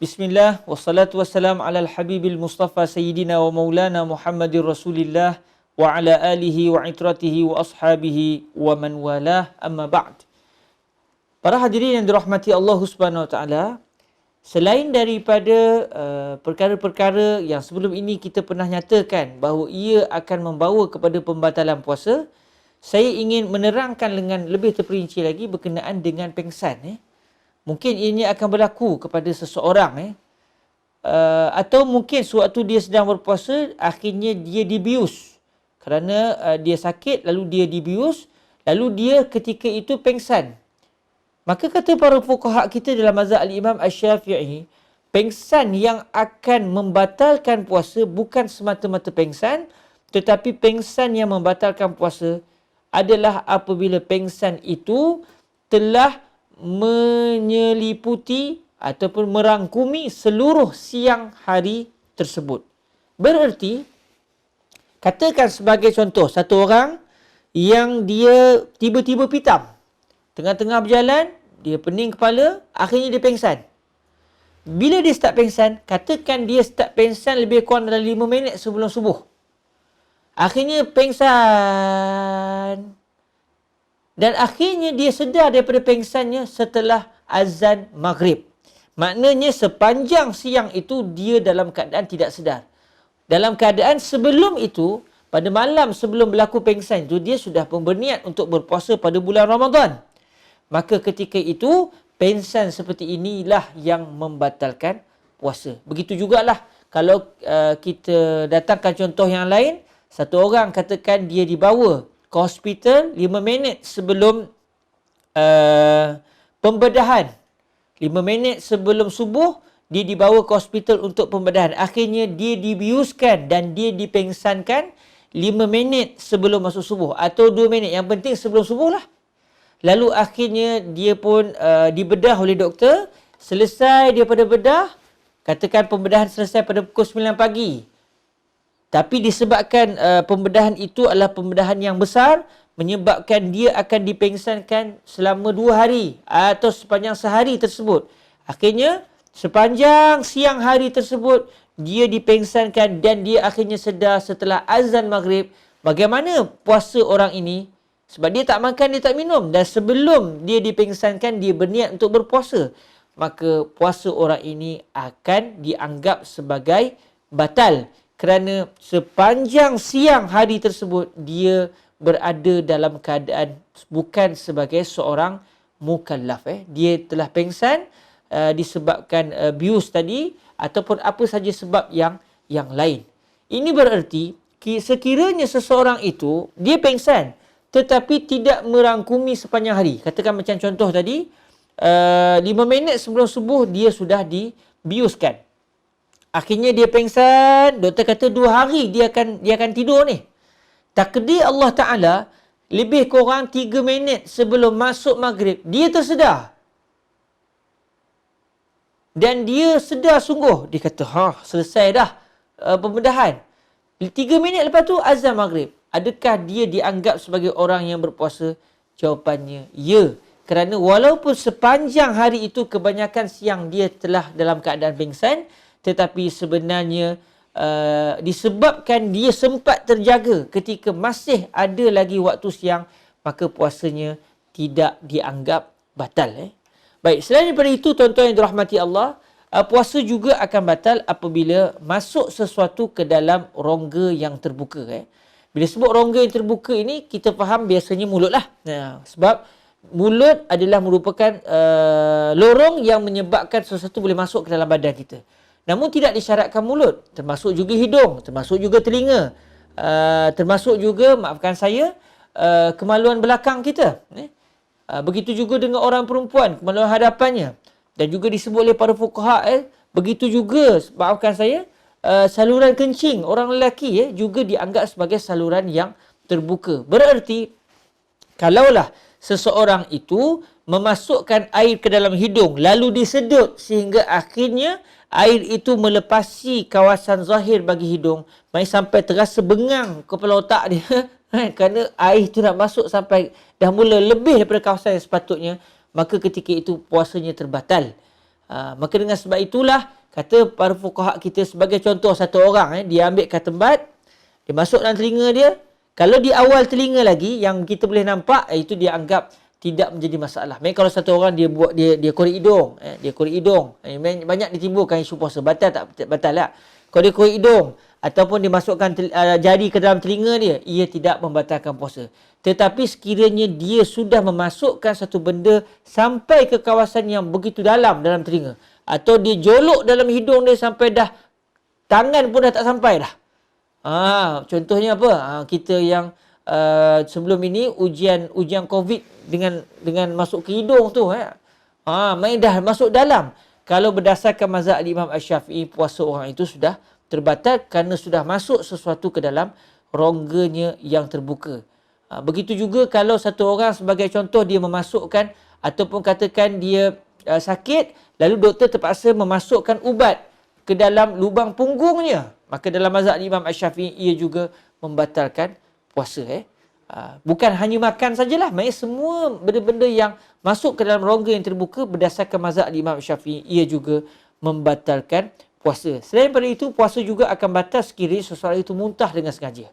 Bismillah, wassalatu wassalam ala al-habibil mustafa sayyidina wa maulana Muhammadir Rasulillah wa ala alihi wa itratihi wa ashabihi wa man walah, amma ba'd. Para hadirin yang dirahmati Allah Subhanahu wa taala, selain daripada perkara-perkara yang sebelum ini kita pernah nyatakan bahawa ia akan membawa kepada pembatalan puasa, saya ingin menerangkan dengan lebih terperinci lagi berkenaan dengan pengsan. Mungkin ini akan berlaku kepada seseorang atau mungkin sewaktu dia sedang berpuasa akhirnya dia dibius kerana dia sakit, lalu dia dibius, lalu dia ketika itu pengsan. Maka kata para fuqaha kita dalam mazhab al-Imam Asy-Syafi'i, pengsan yang akan membatalkan puasa bukan semata-mata pengsan, tetapi pengsan yang membatalkan puasa adalah apabila pengsan itu telah menyeliputi ataupun merangkumi seluruh siang hari tersebut. Bererti, katakan sebagai contoh, satu orang yang dia tiba-tiba pitam. Tengah-tengah berjalan, dia pening kepala, akhirnya dia pengsan. Bila dia start pengsan, katakan dia start pengsan lebih kurang dalam 5 minit sebelum subuh. Akhirnya pengsan. Dan akhirnya dia sedar daripada pengsannya setelah azan maghrib. Maknanya sepanjang siang itu dia dalam keadaan tidak sedar. Dalam keadaan sebelum itu, pada malam sebelum berlaku pengsan itu, dia sudah pun berniat untuk berpuasa pada bulan Ramadan. Maka ketika itu, pengsan seperti inilah yang membatalkan puasa. Begitu jugalah kalau kita datangkan contoh yang lain, satu orang katakan dia dibawa ke hospital 5 minit sebelum pembedahan. 5 minit sebelum subuh, dia dibawa ke hospital untuk pembedahan. Akhirnya dia dibiuskan dan dia dipengsankan 5 minit sebelum masuk subuh. Atau 2 minit, yang penting sebelum subuh lah. Lalu akhirnya dia pun dibedah oleh doktor. Selesai daripada bedah, katakan pembedahan selesai pada pukul 9 pagi. Tapi disebabkan pembedahan itu adalah pembedahan yang besar, menyebabkan dia akan dipengsankan selama 2 hari atau sepanjang sehari tersebut. Akhirnya, sepanjang siang hari tersebut, dia dipengsankan dan dia akhirnya sedar setelah azan maghrib. Bagaimana puasa orang ini? Sebab dia tak makan, dia tak minum. Dan sebelum dia dipengsankan, dia berniat untuk berpuasa. Maka puasa orang ini akan dianggap sebagai batal. Kerana sepanjang siang hari tersebut, dia berada dalam keadaan bukan sebagai seorang mukallaf. Dia telah pengsan disebabkan bius tadi ataupun apa saja sebab yang lain. Ini bererti sekiranya seseorang itu, dia pengsan tetapi tidak merangkumi sepanjang hari. Katakan macam contoh tadi, 5 minit sebelum subuh, dia sudah dibiuskan. Akhirnya dia pengsan, doktor kata 2 hari dia akan tidur ni. Takdir Allah Ta'ala, lebih kurang 3 minit sebelum masuk maghrib, dia tersedar. Dan dia sedar sungguh. Dia kata, selesai dah pembedahan. 3 minit lepas tu azan maghrib. Adakah dia dianggap sebagai orang yang berpuasa? Jawapannya, ya. Kerana walaupun sepanjang hari itu kebanyakan siang dia telah dalam keadaan pengsan, tetapi sebenarnya disebabkan dia sempat terjaga ketika masih ada lagi waktu siang, maka puasanya tidak dianggap batal. Baik, selain daripada itu, tuan-tuan yang dirahmati Allah, puasa juga akan batal apabila masuk sesuatu ke dalam rongga yang terbuka. Bila sebut rongga yang terbuka ini, kita faham biasanya mulut lah. Sebab mulut adalah merupakan lorong yang menyebabkan sesuatu boleh masuk ke dalam badan kita. Namun tidak disyaratkan mulut, termasuk juga hidung, termasuk juga telinga, termasuk juga, maafkan saya, kemaluan belakang kita. Begitu juga dengan orang perempuan, kemaluan hadapannya. Dan juga disebut oleh para fuqaha, begitu juga, maafkan saya, saluran kencing orang lelaki juga dianggap sebagai saluran yang terbuka. Bererti, kalaulah seseorang itu memasukkan air ke dalam hidung, lalu disedut sehingga akhirnya air itu melepasi kawasan zahir bagi hidung, mai sampai terasa bengang kepala otak dia kerana air itu nak masuk sampai dah mula lebih daripada kawasan yang sepatutnya, maka ketika itu puasanya terbatal. Maka dengan sebab itulah kata para fuqaha kita, sebagai contoh satu orang dia ambil katembat, dia masuk dalam telinga dia. Kalau di awal telinga lagi yang kita boleh nampak, itu dia anggap tidak menjadi masalah. Main kalau satu orang dia buat dia korek hidung, dia korek hidung, banyak ditimbulkan isu puasa. Batal tak? Batal lah. Kalau dia korek hidung ataupun dia masukkan jari ke dalam telinga dia, ia tidak membatalkan puasa. Tetapi sekiranya dia sudah memasukkan satu benda sampai ke kawasan yang begitu dalam telinga, atau dia jolok dalam hidung dia sampai dah tangan pun dah tak sampai dah. Contohnya apa? Kita yang sebelum ini ujian COVID dengan masuk ke hidung tu, main dah masuk dalam. Kalau berdasarkan mazhab Imam Asy-Syafi'i, puasa orang itu sudah terbatal kerana sudah masuk sesuatu ke dalam rongganya yang terbuka. Begitu juga kalau satu orang sebagai contoh dia memasukkan ataupun katakan dia sakit, lalu doktor terpaksa memasukkan ubat ke dalam lubang punggungnya, maka dalam mazhab Imam Asy-Syafi'i ia juga membatalkan puasa. Bukan hanya makan sajalah, maksudnya semua benda-benda yang masuk ke dalam rongga yang terbuka berdasarkan mazhab Imam Syafi'i, ia juga membatalkan puasa. Selain daripada itu, puasa juga akan batal sekiranya seseorang itu muntah dengan sengaja.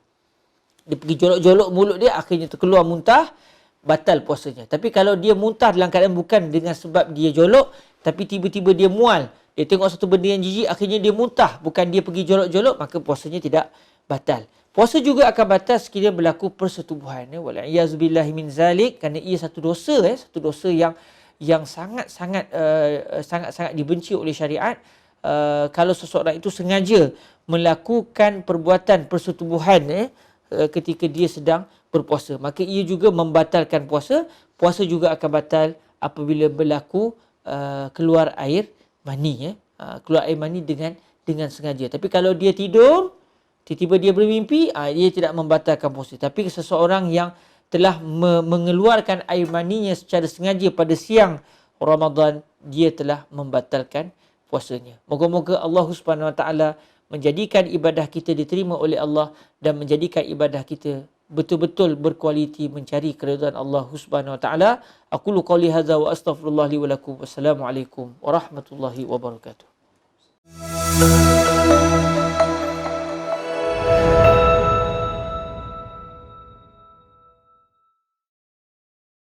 Dia pergi jolok-jolok mulut dia, akhirnya terkeluar muntah, batal puasanya. Tapi kalau dia muntah dalam keadaan bukan dengan sebab dia jolok, tapi tiba-tiba dia mual, dia tengok satu benda yang jijik, akhirnya dia muntah, bukan dia pergi jolok-jolok, maka puasanya tidak batal. Puasa juga akan batal sekiranya berlaku persetubuhan. Waliyazubillahi min zalik, kerana ia satu dosa, satu dosa yang sangat-sangat dibenci oleh syariat. Kalau seseorang itu sengaja melakukan perbuatan persetubuhan ketika dia sedang berpuasa, maka ia juga membatalkan puasa. Puasa juga akan batal apabila berlaku keluar air mani, keluar air mani dengan sengaja. Tapi kalau dia tidur, tiba-tiba dia bermimpi, dia tidak membatalkan puasa. Tapi seseorang yang telah mengeluarkan air maninya secara sengaja pada siang Ramadan, dia telah membatalkan puasanya. Moga-moga Allah Subhanahu Wa Taala menjadikan ibadah kita diterima oleh Allah dan menjadikan ibadah kita betul-betul berkualiti mencari keridhaan Allah Subhanahu Wa Taala. Aqulu qouli hadza wa astaghfirullah li wa lakum. Wassalamualaikum warahmatullahi wabarakatuh.